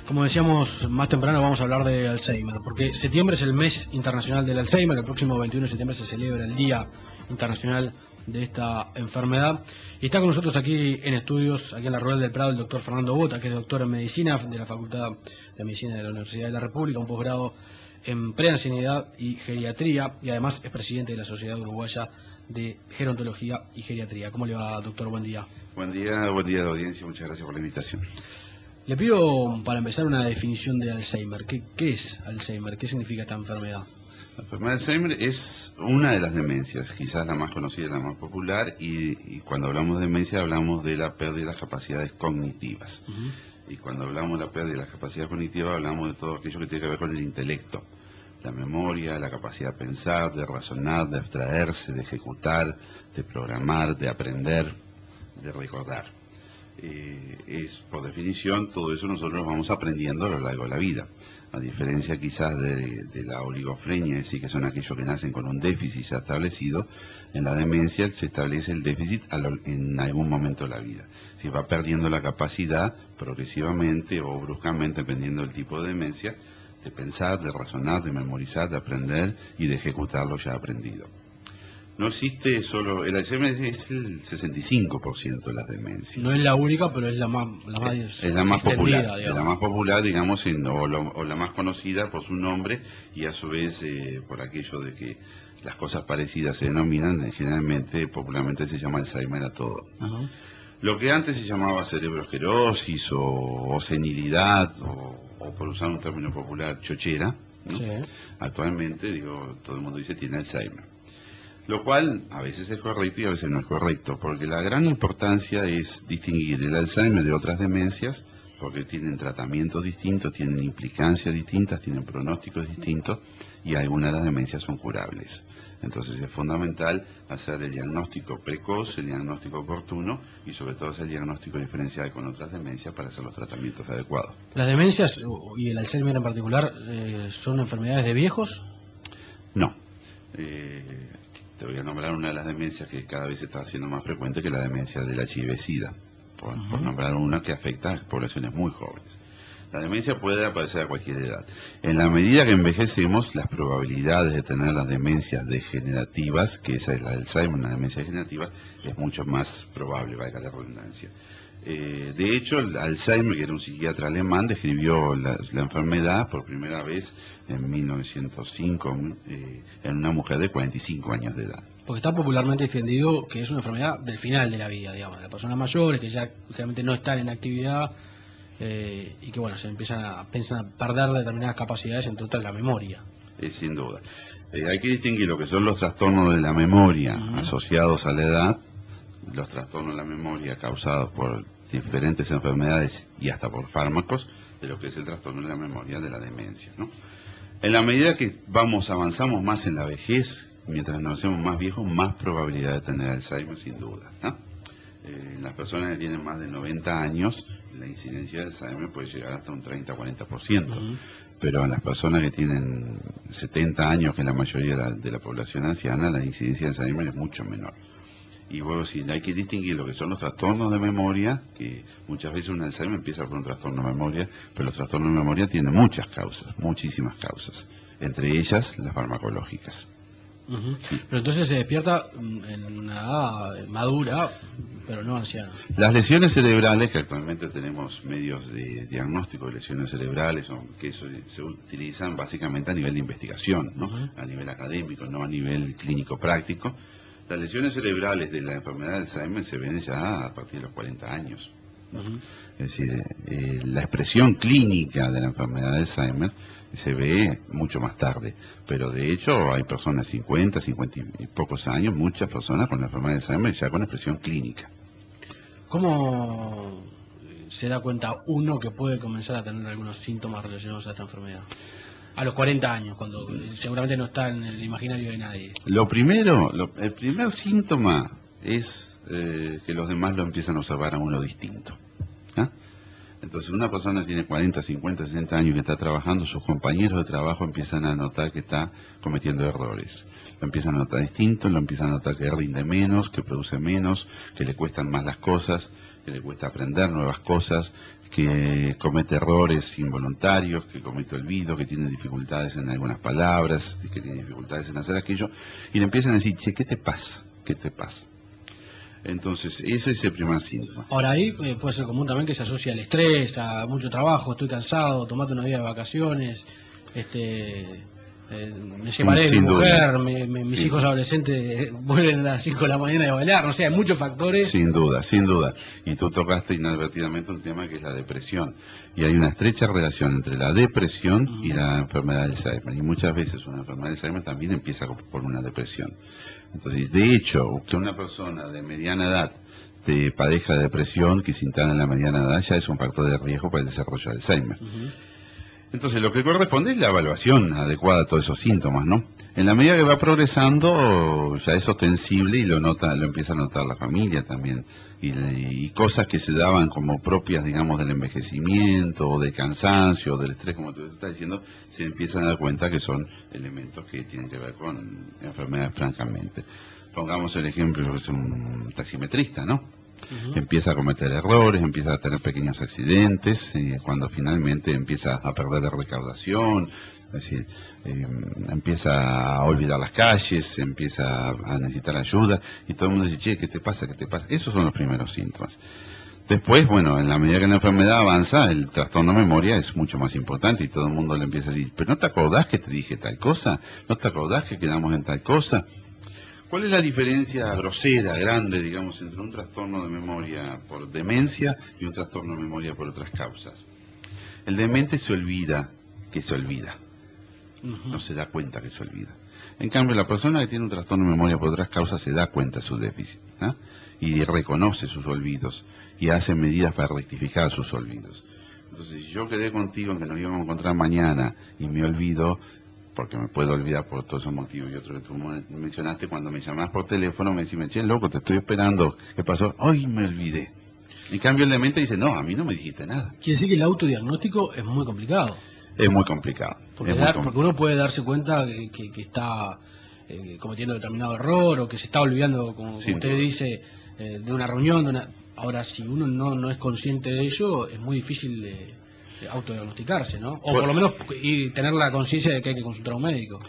Como decíamos más temprano, vamos a hablar de Alzheimer, porque septiembre es el mes internacional del Alzheimer. El próximo 21 de septiembre se celebra el Día Internacional de esta enfermedad. Y está con nosotros aquí en estudios, aquí en la Rural del Prado, el doctor Fernando Bota, que es doctor en Medicina de la Facultad de Medicina de la Universidad de la República, un posgrado en preancianidad y geriatría, y además es presidente de la Sociedad Uruguaya de Gerontología y Geriatría. ¿Cómo le va, doctor? Buen día. Buen día a la audiencia, muchas gracias por la invitación. Le pido, para empezar, una definición de Alzheimer. ¿Qué es Alzheimer? ¿Qué significa esta enfermedad? La enfermedad de Alzheimer es una de las demencias, quizás la más conocida, la más popular, y cuando hablamos de demencia hablamos de la pérdida de las capacidades cognitivas. Y cuando hablamos de la pérdida de las capacidades cognitivas hablamos de todo aquello que tiene que ver con el intelecto. La memoria, la capacidad de pensar, de razonar, de abstraerse, de ejecutar, de programar, de aprender, de recordar. Es por definición, todo eso nosotros lo vamos aprendiendo a lo largo de la vida, a diferencia quizás de la oligofrenia, es decir, que son aquellos que nacen con un déficit ya establecido. En la demencia se establece el déficit en algún momento de la vida, se va perdiendo la capacidad progresivamente o bruscamente, dependiendo del tipo de demencia, de pensar, de razonar, de memorizar, de aprender y de ejecutar lo ya aprendido. No existe solo, el Alzheimer es el 65% de las demencias. No es la única, pero es la más popular, es la más popular, digamos, o la más conocida por su nombre, y a su vez por aquello de que las cosas parecidas se denominan, generalmente, popularmente se llama Alzheimer a todo. Lo que antes se llamaba cerebroesclerosis o senilidad, o por usar un término popular, chochera, ¿no? Sí. Actualmente, todo el mundo dice tiene Alzheimer. Lo cual a veces es correcto y a veces no es correcto, porque la gran importancia es distinguir el Alzheimer de otras demencias, porque tienen tratamientos distintos, tienen implicancias distintas, tienen pronósticos distintos, y algunas de las demencias son curables. Entonces es fundamental hacer el diagnóstico precoz, el diagnóstico oportuno, y sobre todo hacer el diagnóstico diferencial con otras demencias para hacer los tratamientos adecuados. ¿Las demencias, y el Alzheimer en particular, son enfermedades de viejos? No. Te voy a nombrar una de las demencias que cada vez se está haciendo más frecuente, que es la demencia del HIV-Sida, por nombrar una que afecta a poblaciones muy jóvenes. La demencia puede aparecer a cualquier edad. En la medida que envejecemos, las probabilidades de tener las demencias degenerativas, que esa es la del Alzheimer, una demencia degenerativa, es mucho más probable, valga la redundancia. De hecho, el Alzheimer, que era un psiquiatra alemán, describió la enfermedad por primera vez en 1905 en una mujer de 45 años de edad. Porque está popularmente defendido que es una enfermedad del final de la vida, digamos, de las personas mayores que ya realmente no están en actividad y que, bueno, se empiezan a perder determinadas capacidades, entre otras la memoria. Sin duda. Hay que distinguir lo que son los trastornos de la memoria asociados a la edad, los trastornos de la memoria causados por diferentes enfermedades y hasta por fármacos, de lo que es el trastorno de la memoria de la demencia, ¿no? En la medida que avanzamos más en la vejez, mientras nos hacemos más viejos, más probabilidad de tener Alzheimer, sin duda, ¿no? En las personas que tienen más de 90 años, la incidencia de Alzheimer puede llegar hasta un 30-40%, pero en las personas que tienen 70 años, que es la mayoría de la población anciana, la incidencia de Alzheimer es mucho menor. Y bueno, sí, hay que distinguir lo que son los trastornos de memoria, que muchas veces un Alzheimer empieza por un trastorno de memoria, pero los trastornos de memoria tienen muchas causas, muchísimas causas, entre ellas las farmacológicas. Pero entonces se despierta en una edad madura, pero no anciana. Las lesiones cerebrales, que actualmente tenemos medios de diagnóstico de lesiones cerebrales, que se utilizan básicamente a nivel de investigación, ¿no? A nivel académico, no a nivel clínico práctico. Las lesiones cerebrales de la enfermedad de Alzheimer se ven ya a partir de los 40 años. Es decir, la expresión clínica de la enfermedad de Alzheimer se ve mucho más tarde, pero de hecho hay personas 50 y pocos años, muchas personas con la enfermedad de Alzheimer ya con expresión clínica. ¿Cómo se da cuenta uno que puede comenzar a tener algunos síntomas relacionados a esta enfermedad? A los 40 años, cuando seguramente no está en el imaginario de nadie. El primer síntoma es que los demás lo empiezan a observar a uno distinto. Entonces, una persona que tiene 40, 50, 60 años que está trabajando, sus compañeros de trabajo empiezan a notar que está cometiendo errores. Lo empiezan a notar distinto, lo empiezan a notar que rinde menos, que produce menos, que le cuestan más las cosas, que le cuesta aprender nuevas cosas, que comete errores involuntarios, que comete olvido, que tiene dificultades en algunas palabras, que tiene dificultades en hacer aquello, y le empiezan a decir, che, ¿qué te pasa? ¿Qué te pasa? Entonces, ese es el primer síntoma. Ahora ahí puede ser común también que se asocia al estrés, a mucho trabajo, estoy cansado, tomate una día de vacaciones, me separé de mi mujer, mis hijos adolescentes vuelven a las 5 de la mañana de bailar, o sea, hay muchos factores. Sin duda, sin duda. Y tú tocaste inadvertidamente un tema que es la depresión. Y hay una estrecha relación entre la depresión y la enfermedad de Alzheimer. Y muchas veces una enfermedad de Alzheimer también empieza por una depresión. Entonces, de hecho, que una persona de mediana edad te padezca de depresión, que se instala en la mediana edad, ya es un factor de riesgo para el desarrollo de Alzheimer. Entonces, lo que corresponde es la evaluación adecuada a todos esos síntomas, ¿no? En la medida que va progresando, ya es ostensible y lo empieza a notar la familia también. Y cosas que se daban como propias, digamos, del envejecimiento, o del cansancio, o del estrés, como tú estás diciendo, se empiezan a dar cuenta que son elementos que tienen que ver con enfermedades francamente. Pongamos el ejemplo, es un taximetrista, ¿no? Empieza a cometer errores, empieza a tener pequeños accidentes, cuando finalmente empieza a perder la recaudación, es decir, empieza a olvidar las calles, empieza a necesitar ayuda, y todo el mundo dice, che, ¿qué te pasa? ¿Qué te pasa? Esos son los primeros síntomas. Después, bueno, en la medida que la enfermedad avanza, el trastorno de memoria es mucho más importante y todo el mundo le empieza a decir, ¿pero no te acordás que te dije tal cosa? ¿No te acordás que quedamos en tal cosa? ¿Cuál es la diferencia grosera, grande, digamos, entre un trastorno de memoria por demencia y un trastorno de memoria por otras causas? El demente se olvida que se olvida. No se da cuenta que se olvida. En cambio, la persona que tiene un trastorno de memoria por otras causas se da cuenta de su déficit, ¿no? Y reconoce sus olvidos y hace medidas para rectificar sus olvidos. Entonces, si yo quedé contigo en que nos íbamos a encontrar mañana y me olvido, porque me puedo olvidar por todos esos motivos y otros que tú mencionaste, cuando me llamás por teléfono me decís, che, loco, te estoy esperando, ¿qué pasó? Hoy me olvidé. En cambio el demente dice, no, a mí no me dijiste nada. Quiere decir que el autodiagnóstico es muy complicado. Es muy complicado. Porque uno puede darse cuenta que está cometiendo determinado error o que se está olvidando, como usted dice, de una reunión. Ahora, si uno no es consciente de ello, es muy difícil autodiagnosticarse, ¿no? O por lo menos y tener la conciencia de que hay que consultar a un médico.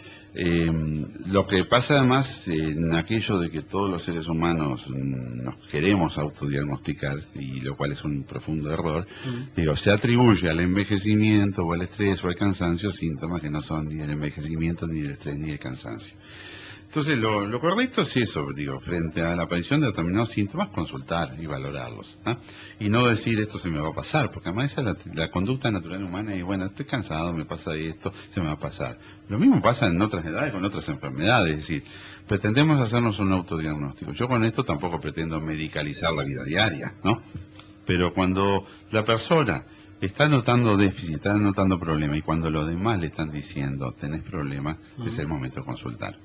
Lo que pasa además en aquello de que todos los seres humanos nos queremos autodiagnosticar, y lo cual es un profundo error, digo, se atribuye al envejecimiento o al estrés o al cansancio síntomas que no son ni el envejecimiento, ni el estrés, ni el cansancio. Entonces, lo correcto es eso, digo, frente a la aparición de determinados síntomas, consultar y valorarlos, ¿eh? Y no decir, esto se me va a pasar, porque además esa es la conducta natural humana, y bueno, estoy cansado, me pasa esto, se me va a pasar. Lo mismo pasa en otras edades, con otras enfermedades, es decir, pretendemos hacernos un autodiagnóstico. Yo con esto tampoco pretendo medicalizar la vida diaria, ¿no? Pero cuando la persona está notando déficit, está notando problemas, y cuando los demás le están diciendo, tenés problemas, es el momento de consultar.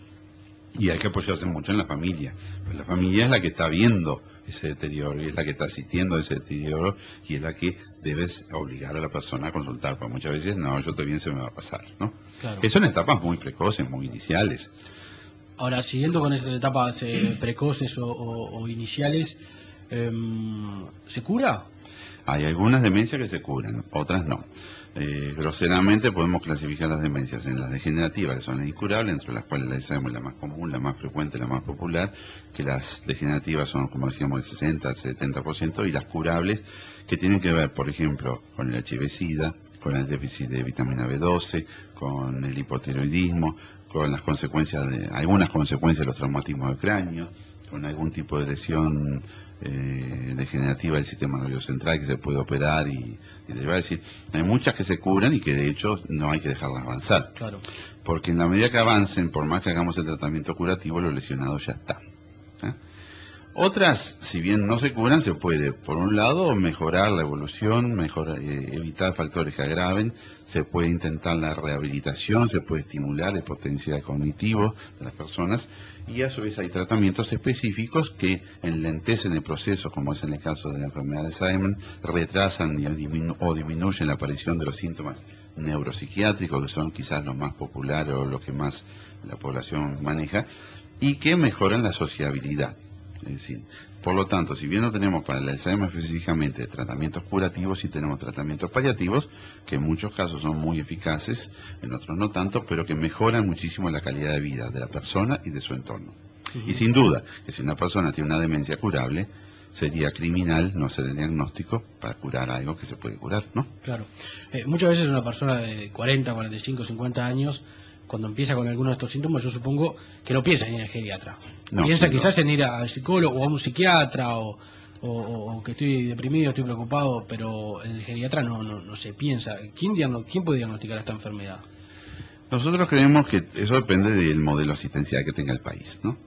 Y hay que apoyarse mucho en la familia. Pues la familia es la que está viendo ese deterioro y es la que está asistiendo a ese deterioro y es la que debes obligar a la persona a consultar. Porque muchas veces, no, yo estoy bien, se me va a pasar, ¿no? Claro. Eso en etapas muy precoces, muy iniciales. Ahora, siguiendo con esas etapas precoces o iniciales, ¿se cura? Hay algunas demencias que se curan, otras no. Groseramente podemos clasificar las demencias en las degenerativas, que son las incurables, entre las cuales la Alzheimer es la más común, la más frecuente, la más popular, que las degenerativas son, como decíamos, el 60 al 70%, y las curables, que tienen que ver, por ejemplo, con el HIV-Sida, con el déficit de vitamina B12, con el hipotiroidismo, con las consecuencias algunas consecuencias de los traumatismos de cráneo, con algún tipo de lesión degenerativa del sistema nervioso central que se puede operar y derivar. Es decir, hay muchas que se curan y que de hecho no hay que dejarlas avanzar. Claro. Porque en la medida que avancen, por más que hagamos el tratamiento curativo, los lesionados ya están. Otras, si bien no se curan, se puede, por un lado, mejorar la evolución, evitar factores que agraven, se puede intentar la rehabilitación, se puede estimular el potencial cognitivo de las personas, y a su vez hay tratamientos específicos que enlentecen el proceso, como es en el caso de la enfermedad de Alzheimer, retrasan o disminuyen la aparición de los síntomas neuropsiquiátricos, que son quizás los más populares o los que más la población maneja, y que mejoran la sociabilidad. Es decir, por lo tanto, si bien no tenemos para el Alzheimer específicamente tratamientos curativos, sí tenemos tratamientos paliativos, que en muchos casos son muy eficaces, en otros no tanto, pero que mejoran muchísimo la calidad de vida de la persona y de su entorno. Y sin duda, que si una persona tiene una demencia curable, sería criminal no hacer el diagnóstico para curar algo que se puede curar, ¿no? Claro. Muchas veces una persona de 40, 45, 50 años, cuando empieza con alguno de estos síntomas, yo supongo que no piensa en ir al geriatra. No, Piensa sí, quizás en ir al psicólogo o a un psiquiatra o que estoy deprimido, estoy preocupado, pero en el geriatra no se piensa. ¿Quién puede diagnosticar esta enfermedad? Nosotros creemos que eso depende del modelo asistencial que tenga el país, ¿no?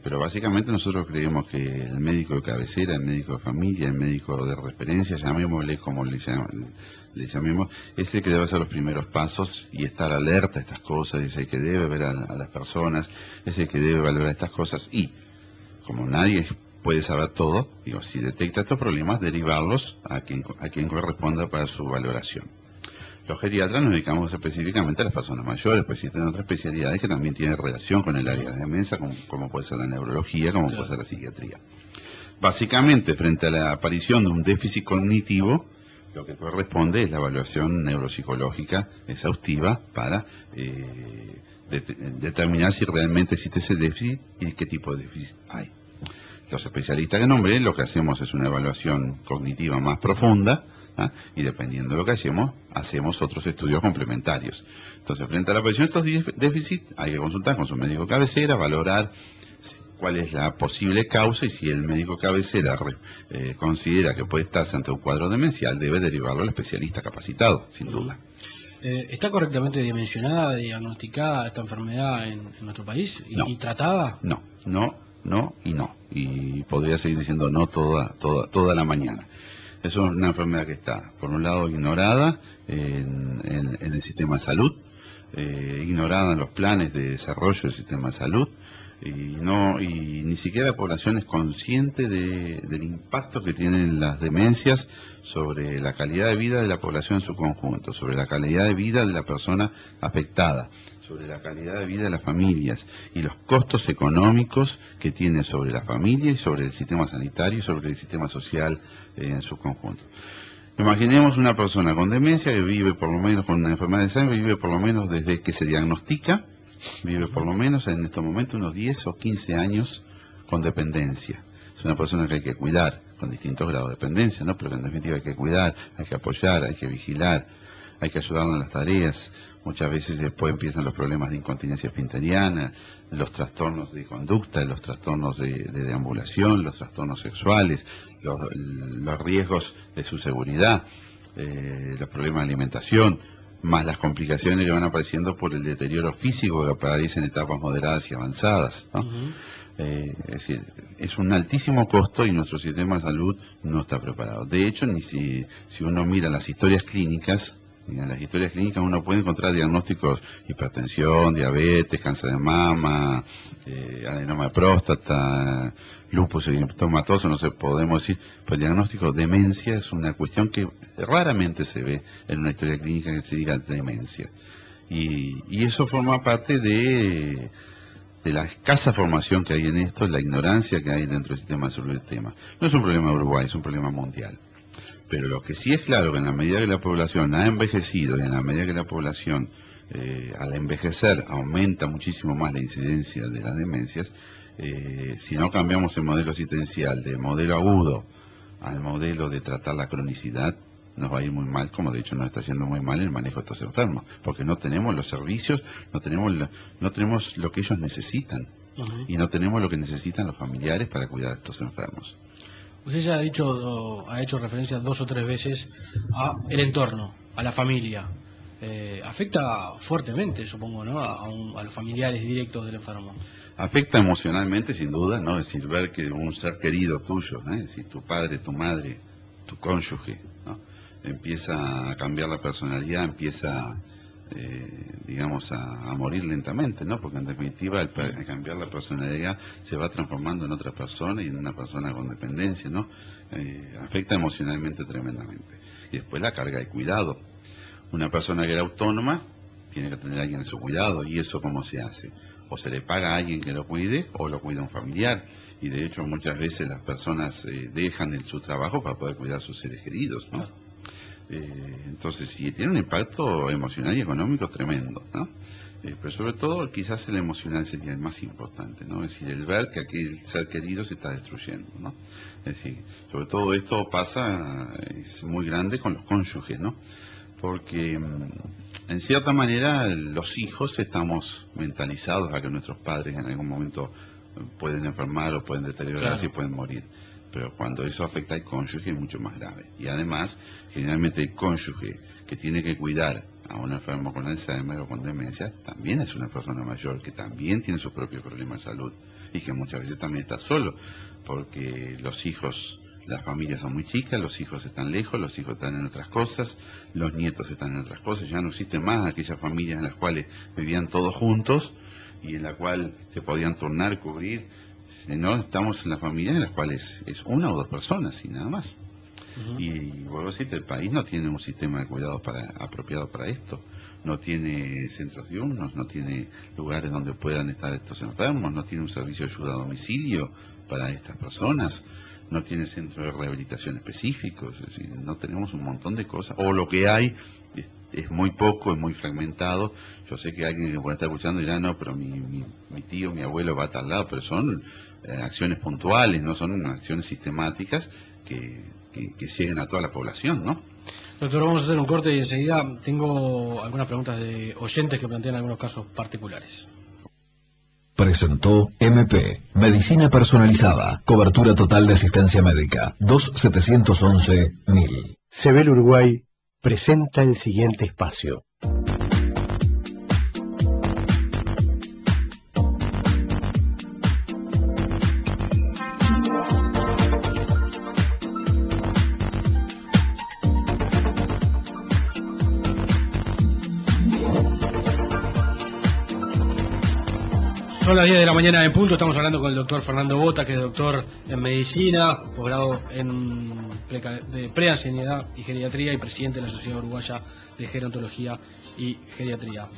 Pero básicamente nosotros creemos que el médico de cabecera, el médico de familia, el médico de referencia, llamémosle como le llamemos, es el que debe hacer los primeros pasos y estar alerta a estas cosas, es el que debe ver a las personas, es el que debe valorar estas cosas y, como nadie puede saber todo, digo, si detecta estos problemas, derivarlos a quien corresponda para su valoración. Los geriatras nos dedicamos específicamente a las personas mayores, pues existen otras especialidades que también tienen relación con el área de demencia, como puede ser la neurología, como puede ser la psiquiatría. Básicamente, frente a la aparición de un déficit cognitivo, lo que corresponde es la evaluación neuropsicológica exhaustiva para determinar si realmente existe ese déficit y qué tipo de déficit hay. Los especialistas que nombré, lo que hacemos es una evaluación cognitiva más profunda, ¿ah? Y dependiendo de lo que hacemos otros estudios complementarios. Entonces, frente a la aparición de estos déficits, hay que consultar con su médico cabecera, valorar cuál es la posible causa y si el médico cabecera considera que puede estarse ante un cuadro demencial, debe derivarlo al especialista capacitado, sin duda. ¿Está correctamente dimensionada, diagnosticada esta enfermedad en nuestro país y tratada? No y no. Y podría seguir diciendo no toda la mañana. Es una enfermedad que está, por un lado, ignorada en el sistema de salud, ignorada en los planes de desarrollo del sistema de salud, y ni siquiera la población es consciente del impacto que tienen las demencias sobre la calidad de vida de la población en su conjunto, sobre la calidad de vida de la persona afectada, sobre la calidad de vida de las familias y los costos económicos que tiene sobre la familia y sobre el sistema sanitario y sobre el sistema social en su conjunto. Imaginemos una persona con demencia que vive por lo menos con una enfermedad de Alzheimer, vive por lo menos desde que se diagnostica, vive por lo menos en estos momentos unos 10 o 15 años con dependencia. Es una persona que hay que cuidar, con distintos grados de dependencia, ¿no? Pero en definitiva hay que cuidar, hay que apoyar, hay que vigilar, hay que ayudarla en las tareas. Muchas veces después empiezan los problemas de incontinencia esfinteriana, los trastornos de conducta, los trastornos de deambulación, los trastornos sexuales, los riesgos de su seguridad, los problemas de alimentación, más las complicaciones que van apareciendo por el deterioro físico que aparece en etapas moderadas y avanzadas, ¿no? Es decir, es un altísimo costo y nuestro sistema de salud no está preparado. De hecho, ni si uno mira las historias clínicas, en las historias clínicas uno puede encontrar diagnósticos: hipertensión, diabetes, cáncer de mama, adenoma de próstata, lupus eritematoso, no sé, podemos decir, pues el diagnóstico de demencia es una cuestión que raramente se ve en una historia clínica que se diga demencia. Y eso forma parte de la escasa formación que hay en esto, la ignorancia que hay dentro del sistema de salud del tema. No es un problema de Uruguay, es un problema mundial. Pero lo que sí es claro, que en la medida que la población ha envejecido y en la medida que la población al envejecer aumenta muchísimo más la incidencia de las demencias, si no cambiamos el modelo asistencial de modelo agudo al modelo de tratar la cronicidad, nos va a ir muy mal, como de hecho nos está yendo muy mal el manejo de estos enfermos, porque no tenemos los servicios, no tenemos lo que ellos necesitan, y no tenemos lo que necesitan los familiares para cuidar a estos enfermos. Usted ya ha hecho referencia 2 o 3 veces a el entorno, a la familia. Afecta fuertemente, supongo, ¿no? A los familiares directos del enfermo. Afecta emocionalmente, sin duda, ¿no? Es decir, ver que un ser querido tuyo, es decir, tu padre, tu madre, tu cónyuge, ¿no? Empieza a cambiar la personalidad, empieza, digamos, a morir lentamente, ¿no? Porque en definitiva, al cambiar la personalidad, se va transformando en otra persona y en una persona con dependencia, ¿no? Afecta emocionalmente tremendamente. Y después la carga de cuidado. Una persona que era autónoma tiene que tener a alguien en su cuidado, y eso ¿cómo se hace? O se le paga a alguien que lo cuide, o lo cuida un familiar. Y de hecho muchas veces las personas dejan su trabajo para poder cuidar a sus seres queridos, ¿no? Entonces sí, tiene un impacto emocional y económico tremendo, ¿no? Pero sobre todo quizás el emocional sería el más importante, ¿no? Es decir, el ver que aquel ser querido se está destruyendo, ¿no? Es decir, sobre todo esto pasa, es muy grande con los cónyuges, ¿no? Porque en cierta manera los hijos estamos mentalizados a que nuestros padres en algún momento pueden enfermar o pueden deteriorarse, claro, y pueden morir. Pero cuando eso afecta al cónyuge es mucho más grave. Y además, generalmente el cónyuge que tiene que cuidar a un enfermo con Alzheimer o con demencia, también es una persona mayor, que también tiene sus propios problemas de salud y que muchas veces también está solo, porque los hijos, las familias son muy chicas, los hijos están lejos, los hijos están en otras cosas, los nietos están en otras cosas, ya no existen más aquellas familias en las cuales vivían todos juntos y en la cual se podían turnar, cubrir. No, estamos en las familias en las cuales es una o dos personas y nada más. Y vuelvo a decirte, el país no tiene un sistema de cuidado apropiado para esto. No tiene centros diurnos, no tiene lugares donde puedan estar estos enfermos, no tiene un servicio de ayuda a domicilio para estas personas, no tiene centros de rehabilitación específicos, es decir, no tenemos un montón de cosas. O lo que hay es muy poco, es muy fragmentado. Yo sé que alguien que puede estar escuchando dirá, no, pero mi tío, mi abuelo va a tal lado, pero son acciones puntuales, no son acciones sistemáticas que lleguen a toda la población, ¿no? Doctor, vamos a hacer un corte y enseguida tengo algunas preguntas de oyentes que plantean algunos casos particulares. Presentó MP, Medicina Personalizada, cobertura total de asistencia médica, 2711-1000. Sebel Uruguay presenta el siguiente espacio. Son las 10 de la mañana en punto, estamos hablando con el doctor Fernando Bota, que es doctor en medicina, posgrado de preancianidad y geriatría y presidente de la Sociedad Uruguaya de Gerontología y Geriatría.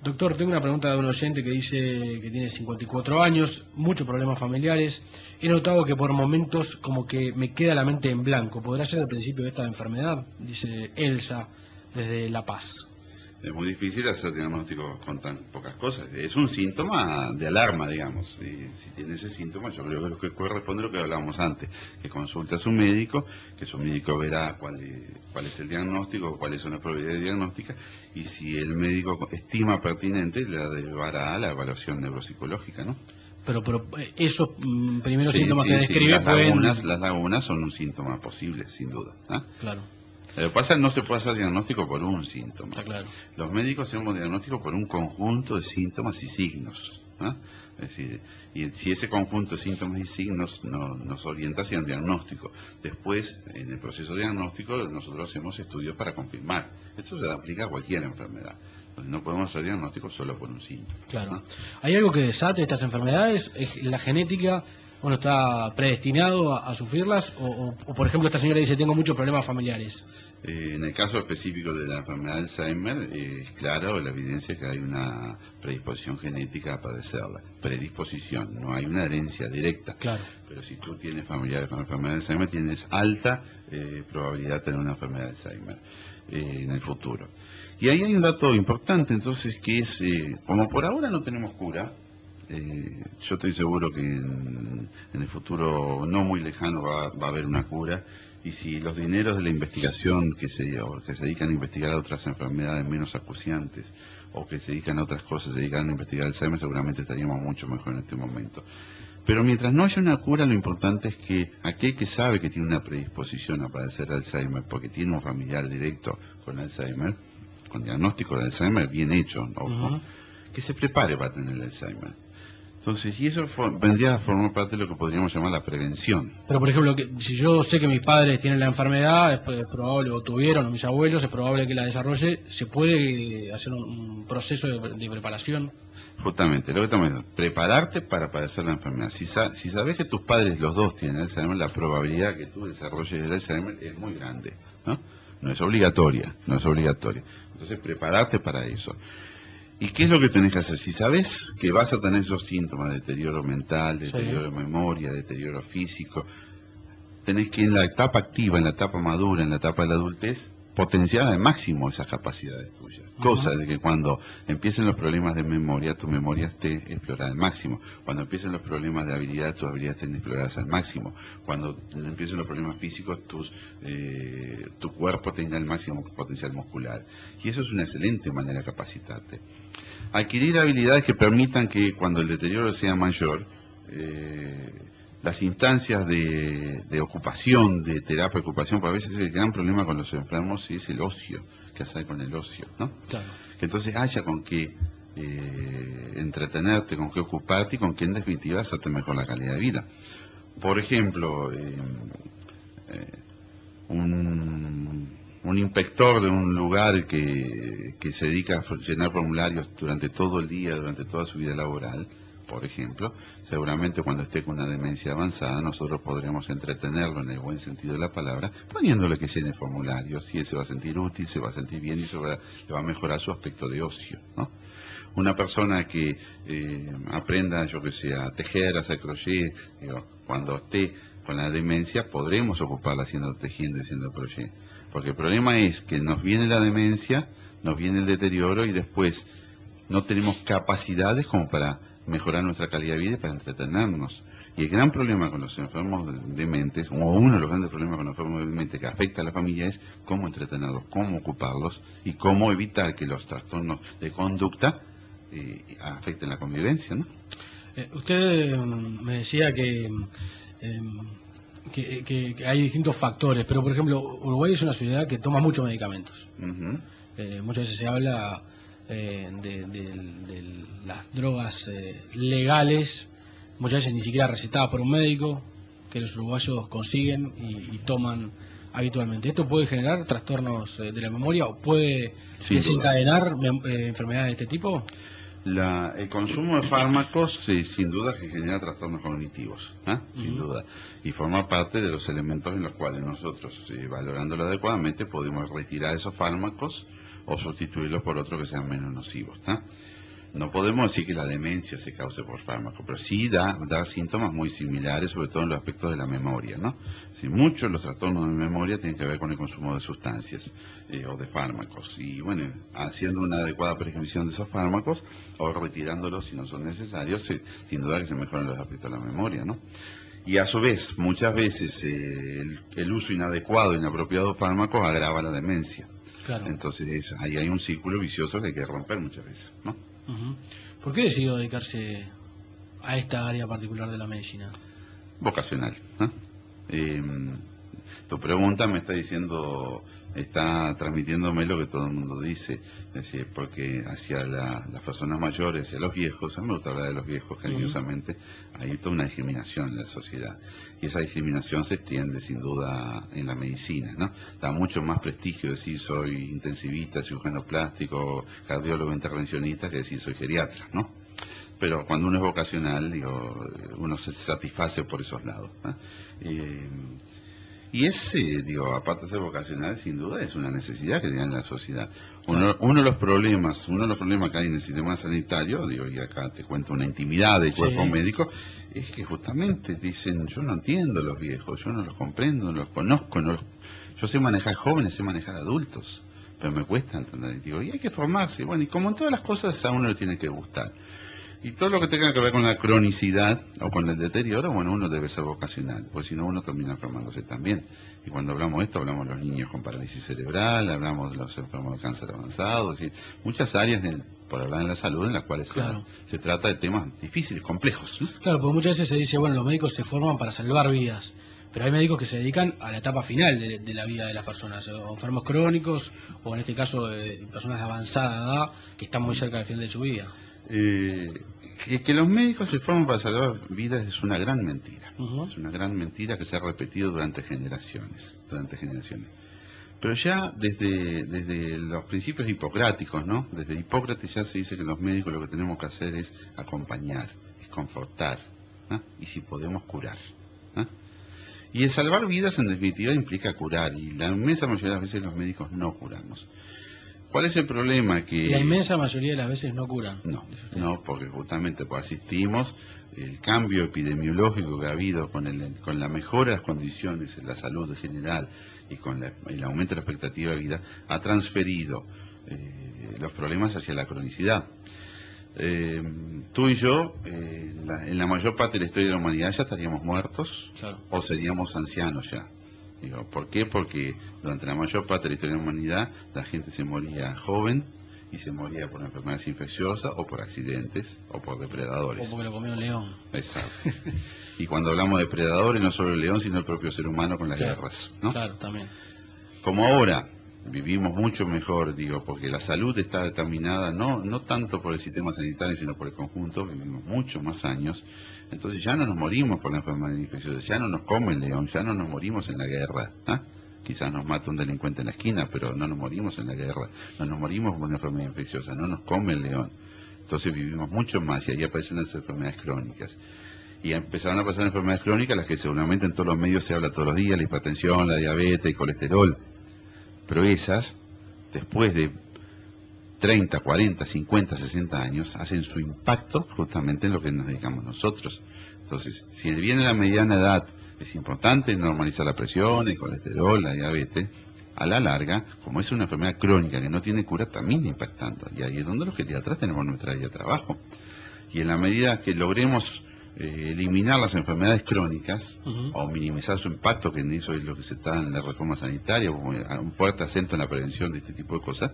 Doctor, tengo una pregunta de un oyente que dice que tiene 54 años, muchos problemas familiares. He notado que por momentos como que me queda la mente en blanco. ¿Podrá ser el principio de esta enfermedad? Dice Elsa, desde La Paz. Es muy difícil hacer diagnóstico con tan pocas cosas. Es un síntoma de alarma, digamos. Si tiene ese síntoma, yo creo que lo que corresponde a lo que hablábamos antes, que consulte a su médico, que su médico verá cuál es el diagnóstico, cuáles son las probabilidades diagnósticas, y si el médico estima pertinente, la llevará a la evaluación neuropsicológica, ¿no? Pero esos primeros síntomas que describe pueden... Las lagunas son un síntoma posible, sin duda. Claro. Lo que pasa es que no se puede hacer diagnóstico por un síntoma. Claro. Los médicos hacemos diagnóstico por un conjunto de síntomas y signos. Es decir, y si ese conjunto de síntomas y signos nos orienta hacia un diagnóstico. Después, en el proceso diagnóstico, nosotros hacemos estudios para confirmar. Esto se aplica a cualquier enfermedad. Entonces, no podemos hacer diagnóstico solo por un síntoma. Claro. ¿Hay algo que desate estas enfermedades? ¿Es la genética? ¿Uno está predestinado a sufrirlas? O, por ejemplo, esta señora dice, tengo muchos problemas familiares. En el caso específico de la enfermedad de Alzheimer, es claro la evidencia que hay una predisposición genética a padecerla. Predisposición, no hay una herencia directa. Claro. Pero si tú tienes familiares con enfermedad de Alzheimer, tienes alta probabilidad de tener una enfermedad de Alzheimer en el futuro. Y ahí hay un dato importante, entonces, que es, como por ahora no tenemos cura, yo estoy seguro que en el futuro no muy lejano va a haber una cura, y si los dineros de la investigación que se dedican a investigar otras enfermedades menos acuciantes o que se dedican a otras cosas, se dedican a investigar Alzheimer, seguramente estaríamos mucho mejor en este momento. Pero mientras no haya una cura, lo importante es que aquel que sabe que tiene una predisposición a padecer Alzheimer porque tiene un familiar directo con Alzheimer, con diagnóstico de Alzheimer bien hecho, ojo, que se prepare para tener el Alzheimer. Entonces, y eso vendría a formar parte de lo que podríamos llamar la prevención. Pero, por ejemplo, si yo sé que mis padres tienen la enfermedad, es probable, o tuvieron, o mis abuelos, es probable que la desarrolle, ¿se puede hacer un proceso de preparación? Justamente, lo que estamos diciendo, prepararte para padecer la enfermedad. Si sabes que tus padres, los dos, tienen Alzheimer, la probabilidad que tú desarrolles el Alzheimer es muy grande, ¿no? No es obligatoria, no es obligatoria. Entonces, prepararte para eso. ¿Y qué es lo que tenés que hacer? Si sabés que vas a tener esos síntomas de deterioro mental, deterioro de memoria, deterioro físico, tenés que en la etapa activa, en la etapa madura, en la etapa de la adultez, potenciar al máximo esas capacidades tuyas. Cosa de que cuando empiecen los problemas de memoria, tu memoria esté explorada al máximo. Cuando empiecen los problemas de habilidad, tus habilidades estén exploradas al máximo. Cuando empiecen los problemas físicos, tu cuerpo tenga el máximo potencial muscular. Y eso es una excelente manera de capacitarte. Adquirir habilidades que permitan que cuando el deterioro sea mayor, las instancias de ocupación, de terapia de ocupación, porque a veces el gran problema con los enfermos es el ocio, qué hacer con el ocio, ¿no? Claro. Que entonces haya con qué entretenerte, con qué ocuparte y con qué en definitiva hacerte mejor la calidad de vida. Por ejemplo, un inspector de un lugar que se dedica a llenar formularios durante todo el día, durante toda su vida laboral, por ejemplo, seguramente cuando esté con una demencia avanzada nosotros podremos entretenerlo en el buen sentido de la palabra, poniéndole que llene formularios y él se va a sentir útil, se va a sentir bien y eso le va a mejorar su aspecto de ocio, ¿no? Una persona que aprenda, yo que sé, a tejer, a hacer crochet, cuando esté con la demencia podremos ocuparla tejiendo y haciendo crochet, porque el problema es que nos viene la demencia, nos viene el deterioro y después no tenemos capacidades como para mejorar nuestra calidad de vida y para entretenernos. Y el gran problema con los enfermos de mente, o uno de los grandes problemas con los enfermos de mente que afecta a la familia es cómo entretenerlos, cómo ocuparlos y cómo evitar que los trastornos de conducta afecten la convivencia, ¿no? Usted me decía que hay distintos factores, pero por ejemplo, Uruguay es una ciudad que toma muchos medicamentos. Muchas veces se habla de las drogas legales, muchas veces ni siquiera recetadas por un médico, que los uruguayos consiguen y toman habitualmente. ¿Esto puede generar trastornos de la memoria o puede desencadenar enfermedades de este tipo? El consumo de fármacos sin duda que genera trastornos cognitivos, sin duda, y forma parte de los elementos en los cuales nosotros, valorándolo adecuadamente, podemos retirar esos fármacos o sustituirlos por otros que sean menos nocivos. No podemos decir que la demencia se cause por fármaco, pero sí da síntomas muy similares, sobre todo en los aspectos de la memoria, ¿no? Muchos de los trastornos de memoria tienen que ver con el consumo de sustancias o de fármacos. Y bueno, haciendo una adecuada prescripción de esos fármacos o retirándolos si no son necesarios, sin duda que se mejoran los aspectos de la memoria, ¿no? Y a su vez, muchas veces el uso inadecuado e inapropiado de fármacos agrava la demencia. Claro. Entonces ahí hay un círculo vicioso que hay que romper muchas veces, ¿no? ¿Por qué decidió dedicarse a esta área particular de la medicina? Vocacional, ¿no? Tu pregunta me está diciendo, está transmitiéndome lo que todo el mundo dice, es decir, porque hacia las personas mayores, hacia los viejos, a mí me gusta hablar de los viejos cariñosamente, hay toda una discriminación en la sociedad, y esa discriminación se extiende sin duda en la medicina, ¿no? Da mucho más prestigio decir soy intensivista, cirujano plástico, cardiólogo intervencionista, que decir soy geriatra, ¿no? Pero cuando uno es vocacional, uno se satisface por esos lados, ¿no? Y aparte de ser vocacional, sin duda es una necesidad que tiene la sociedad. Uno de los problemas que hay en el sistema sanitario, y acá te cuento una intimidad del cuerpo médico, es que justamente dicen, yo no entiendo a los viejos, yo no los comprendo, no los conozco, yo sé manejar jóvenes, sé manejar adultos, pero me cuesta entender. Y hay que formarse, bueno, y como en todas las cosas a uno le tiene que gustar. Y todo lo que tenga que ver con la cronicidad o con el deterioro, bueno, uno debe ser vocacional, porque si no uno termina enfermándose también. Y cuando hablamos de esto, hablamos de los niños con parálisis cerebral, hablamos de los enfermos de cáncer avanzado, es decir, muchas áreas, por hablar en la salud, en las cuales se trata de temas difíciles, complejos, ¿no? Claro, porque muchas veces se dice, bueno, los médicos se forman para salvar vidas, pero hay médicos que se dedican a la etapa final de la vida de las personas, o enfermos crónicos, o en este caso personas de avanzada edad, que están muy cerca del final de su vida. Que los médicos se forman para salvar vidas es una gran mentira. Es una gran mentira que se ha repetido durante generaciones. Pero ya desde los principios hipocráticos, ¿no? Desde Hipócrates ya se dice que los médicos lo que tenemos que hacer es acompañar, es confortar, ¿no? Y si podemos curar, ¿no? Y el salvar vidas en definitiva implica curar, y la inmensa mayoría de las veces los médicos no curamos. ¿Cuál es el problema? Que Y la inmensa mayoría de las veces no curan. No, porque justamente pues asistimos el cambio epidemiológico que ha habido con la mejora de las condiciones en la salud en general y con el aumento de la expectativa de vida, ha transferido los problemas hacia la cronicidad. Tú y yo, en la mayor parte de la historia de la humanidad ya estaríamos muertos, Claro. o seríamos ancianos ya. Digo, ¿por qué? Porque durante la mayor parte de la historia de la humanidad la gente se moría joven y se moría por enfermedades infecciosas o por accidentes o por depredadores. O porque lo comió un león. Exacto. Y cuando hablamos de depredadores, no solo el león, sino el propio ser humano con las Claro. guerras, ¿no? Claro, también. Como ahora vivimos mucho mejor, digo, porque la salud está determinada no tanto por el sistema sanitario, sino por el conjunto, vivimos mucho más años, entonces ya no nos morimos por la enfermedad infecciosa, ya no nos come el león, ya no nos morimos en la guerra, ¿ah? Quizás nos mata un delincuente en la esquina, pero no nos morimos en la guerra, no nos morimos por una enfermedad infecciosa, no nos come el león. Entonces vivimos mucho más y ahí aparecen las enfermedades crónicas. Y empezaron a aparecer enfermedades crónicas, las que seguramente en todos los medios se habla todos los días, la hipertensión, la diabetes, el colesterol. Pero esas, después de 30, 40, 50, 60 años, hacen su impacto justamente en lo que nos dedicamos nosotros. Entonces, si viene la mediana edad, es importante normalizar la presión, el colesterol, la diabetes. A la larga, como es una enfermedad crónica que no tiene cura, también impactando. Y ahí es donde los geriatras tenemos nuestra área de trabajo. Y en la medida que logremos eliminar las enfermedades crónicas o minimizar su impacto, que en eso es lo que se está en la reforma sanitaria, un fuerte acento en la prevención de este tipo de cosas,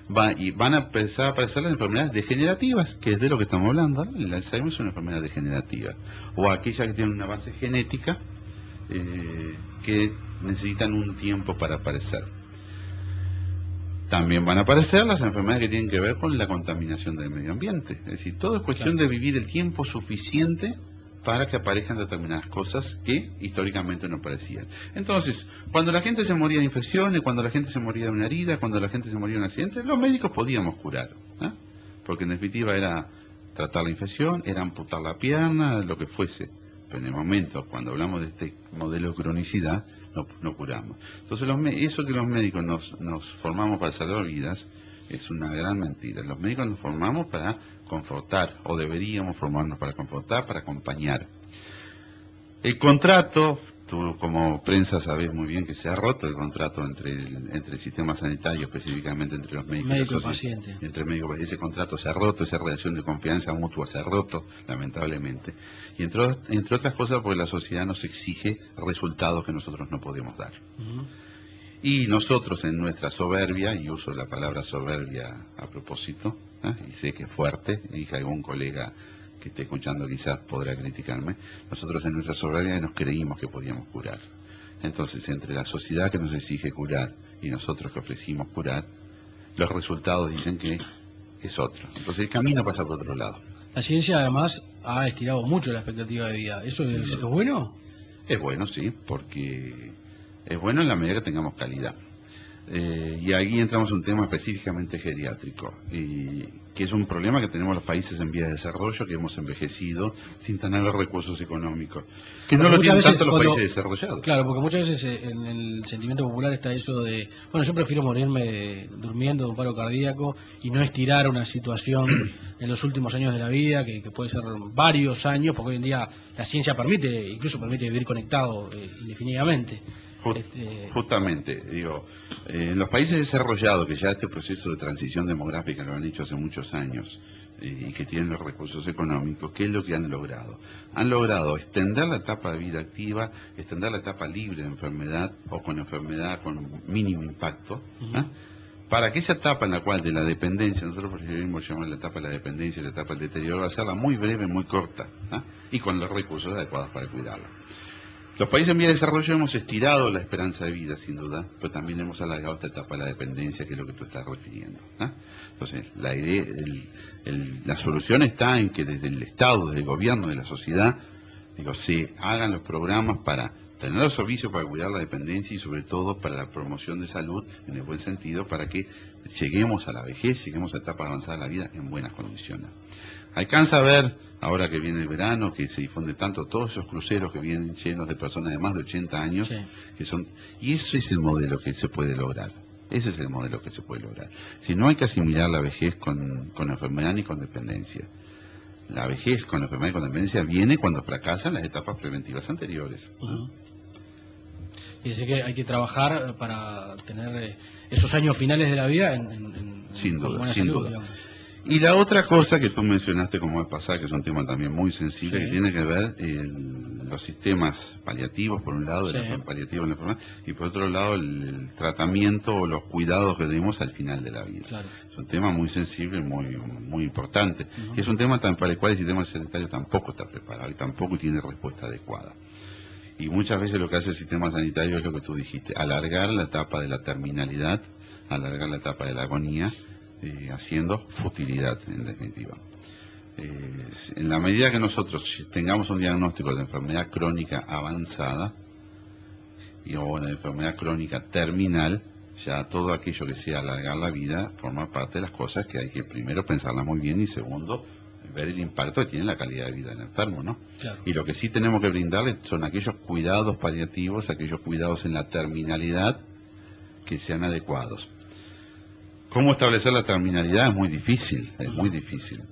van a empezar a aparecer las enfermedades degenerativas, que es de lo que estamos hablando. El Alzheimer es una enfermedad degenerativa, o aquella que tiene una base genética que necesitan un tiempo para aparecer. También van a aparecer las enfermedades que tienen que ver con la contaminación del medio ambiente. Es decir, todo es cuestión de vivir el tiempo suficiente para que aparezcan determinadas cosas que históricamente no aparecían. Entonces, cuando la gente se moría de infecciones, cuando la gente se moría de una herida, cuando la gente se moría de un accidente, los médicos podíamos curar, ¿eh? Porque en definitiva era tratar la infección, era amputar la pierna, lo que fuese. Pero en el momento, cuando hablamos de este modelo de cronicidad, no curamos. Entonces, eso que los médicos nos formamos para salvar vidas es una gran mentira. Los médicos nos formamos para confortar, o deberíamos formarnos para confortar, para acompañar. El contrato, tú como prensa sabes muy bien que se ha roto el contrato entre el sistema sanitario, específicamente entre los médicos Médico y paciente. Entre médicos, ese contrato se ha roto, esa relación de confianza mutua se ha roto, lamentablemente. Y entre otras cosas porque la sociedad nos exige resultados que nosotros no podemos dar. Y nosotros en nuestra soberbia, y uso la palabra soberbia a propósito, y sé que es fuerte, y que algún colega que esté escuchando quizás podrá criticarme, nosotros en nuestra soberbia nos creímos que podíamos curar. Entonces, entre la sociedad que nos exige curar y nosotros que ofrecimos curar, los resultados dicen que es otro. Entonces el camino pasa por otro lado. La ciencia además ha estirado mucho la expectativa de vida. ¿Eso es bueno? Es bueno, sí, porque es bueno en la medida que tengamos calidad. Y ahí entramos en un tema específicamente geriátrico, que es un problema que tenemos los países en vías de desarrollo, que hemos envejecido sin tener recursos económicos, que no lo tienen tanto los países desarrollados. Claro, porque muchas veces en el sentimiento popular está eso de, bueno, yo prefiero morirme durmiendo de un paro cardíaco y no estirar una situación en los últimos años de la vida, que puede ser varios años, porque hoy en día la ciencia incluso permite vivir conectado indefinidamente. Justamente, digo, en los países desarrollados, que ya este proceso de transición demográfica lo han hecho hace muchos años y que tienen los recursos económicos, ¿qué es lo que han logrado? Han logrado extender la etapa de vida activa, extender la etapa libre de enfermedad o con enfermedad con mínimo impacto, para que esa etapa en la cual de la dependencia, nosotros preferimos llamar la etapa de la dependencia y la etapa del deterioro, hacerla muy breve, muy corta, y con los recursos adecuados para cuidarla. Los países en vías de desarrollo hemos estirado la esperanza de vida, sin duda, pero también hemos alargado esta etapa de la dependencia, que es lo que tú estás refiriendo. Entonces, la idea, la solución está en que desde el Estado, desde el gobierno, de la sociedad, se hagan los programas para tener los servicios para cuidar la dependencia y sobre todo para la promoción de salud, en el buen sentido, para que lleguemos a la vejez, lleguemos a la etapa avanzada de la vida en buenas condiciones. Alcanza a ver, ahora que viene el verano, que se difunde tanto, todos esos cruceros que vienen llenos de personas de más de 80 años, y eso es el modelo que se puede lograr. Ese es el modelo que se puede lograr. Si no hay que asimilar la vejez con enfermedad ni con dependencia. La vejez con enfermedad y con dependencia viene cuando fracasan las etapas preventivas anteriores. Y decir que hay que trabajar para tener esos años finales de la vida Sin con duda, buena sin salud, duda. digamos. Y la otra cosa que tú mencionaste como vez pasada, que es un tema también muy sensible, Sí. que tiene que ver los sistemas paliativos, por un lado, Sí. paliativos en la enfermedad, y por otro lado el tratamiento o los cuidados que tenemos al final de la vida. Claro. Es un tema muy sensible, muy importante. Y es un tema para el cual el sistema sanitario tampoco está preparado y tampoco tiene respuesta adecuada. Y muchas veces lo que hace el sistema sanitario es lo que tú dijiste, alargar la etapa de la terminalidad, alargar la etapa de la agonía, haciendo futilidad, en definitiva. En la medida que nosotros tengamos un diagnóstico de enfermedad crónica avanzada o una enfermedad crónica terminal, ya todo aquello que sea alargar la vida forma parte de las cosas que hay que primero pensarlas muy bien y segundo, ver el impacto que tiene la calidad de vida del enfermo, ¿no? Claro. Y lo que sí tenemos que brindarle son aquellos cuidados paliativos, aquellos cuidados en la terminalidad que sean adecuados. ¿Cómo establecer la terminalidad? Es muy difícil,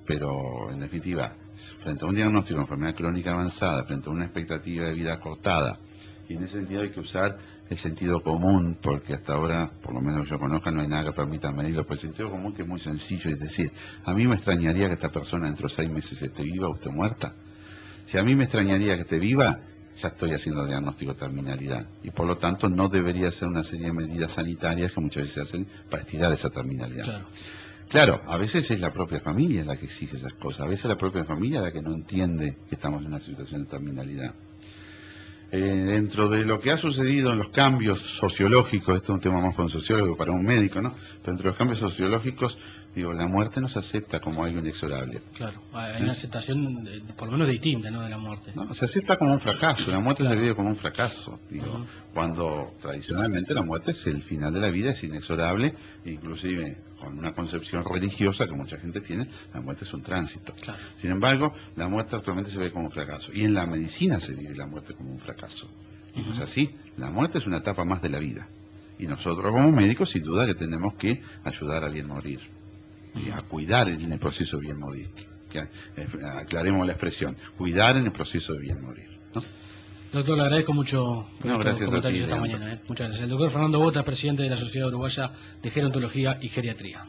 pero en definitiva, frente a un diagnóstico de enfermedad crónica avanzada, frente a una expectativa de vida cortada, y en ese sentido hay que usar el sentido común, porque hasta ahora, por lo menos yo conozca, no hay nada que permita medirlo, pero el sentido común que es muy sencillo, es decir, a mí me extrañaría que esta persona dentro de 6 meses esté viva o esté muerta. Si a mí me extrañaría que esté viva, ya estoy haciendo diagnóstico de terminalidad y por lo tanto no debería ser una serie de medidas sanitarias que muchas veces se hacen para estirar esa terminalidad. Claro, a veces es la propia familia la que exige esas cosas, a veces es la propia familia la que no entiende que estamos en una situación de terminalidad. Dentro de lo que ha sucedido en los cambios sociológicos, esto es un tema más para un sociólogo que para un médico, ¿no? Pero entre los cambios sociológicos, digo, la muerte no se acepta como algo inexorable. Claro, hay una aceptación por lo menos distinta, ¿no?, de la muerte. No, se acepta como un fracaso, la muerte se vive como un fracaso, digo, cuando tradicionalmente la muerte es el final de la vida, es inexorable, inclusive con una concepción religiosa que mucha gente tiene, la muerte es un tránsito. Claro. Sin embargo, la muerte actualmente se ve como un fracaso, y en la medicina se vive la muerte como un fracaso. Y no es así, la muerte es una etapa más de la vida, y nosotros como médicos sin duda que tenemos que ayudar a bien morir, y a cuidar en el proceso de bien morir. Que, aclaremos la expresión, cuidar en el proceso de bien morir, ¿no? Doctor, le agradezco mucho por estos comentarios esta Leandro. mañana. Muchas gracias. El doctor Fernando Bota, presidente de la Sociedad Uruguaya de Gerontología y Geriatría.